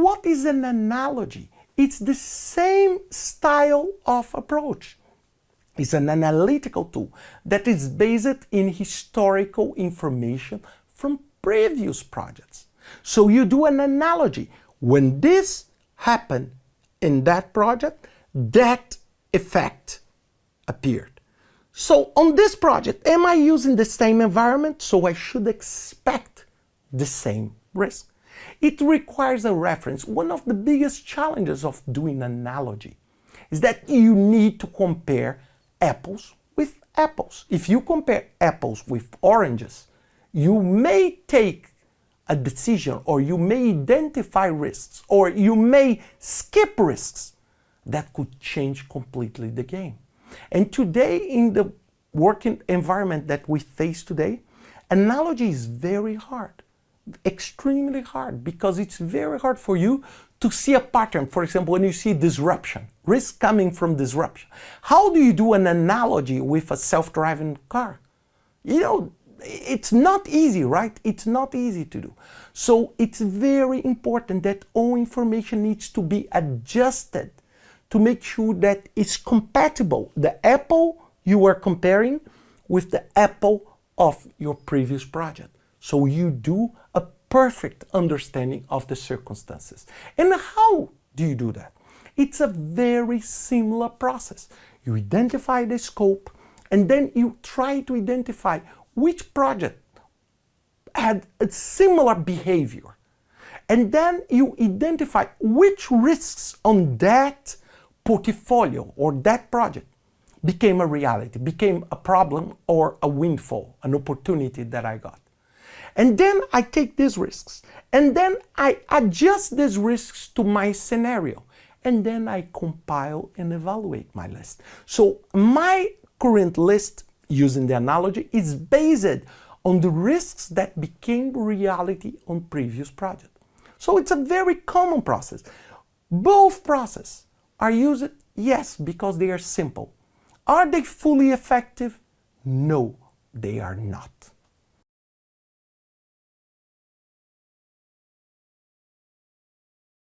What is an analogy? It's the same style of approach. It's an analytical tool that is based in historical information from previous projects. So you do an analogy. When this happened in that project, that effect appeared. So on this project, am I using the same environment? So I should expect the same risk. It requires a reference. One of the biggest challenges of doing analogy is that you need to compare apples with apples. If you compare apples with oranges, you may take a decision, or you may identify risks, or you may skip risks that could change completely the game. And today, in the working environment that we face today, analogy is very hard, extremely hard, because it's very hard for you to see a pattern. For example, when you see disruption, risk coming from disruption. How do you do an analogy with a self-driving car? You know, it's not easy, right? It's not easy to do. So it's very important that all information needs to be adjusted to make sure that it's compatible. The apple you are comparing with the apple of your previous project. So you do a perfect understanding of the circumstances. And how do you do that? It's a very similar process. You identify the scope, and then you try to identify which project had a similar behavior. And then you identify which risks on that portfolio or that project became a reality, became a problem or a windfall, an opportunity that I got. And then I take these risks, and then I adjust these risks to my scenario, and then I compile and evaluate my list. So my current list, using the analogy, is based on the risks that became reality on previous projects. So it's a very common process. Both processes are used, yes, because they are simple. Are they fully effective? No, they are not.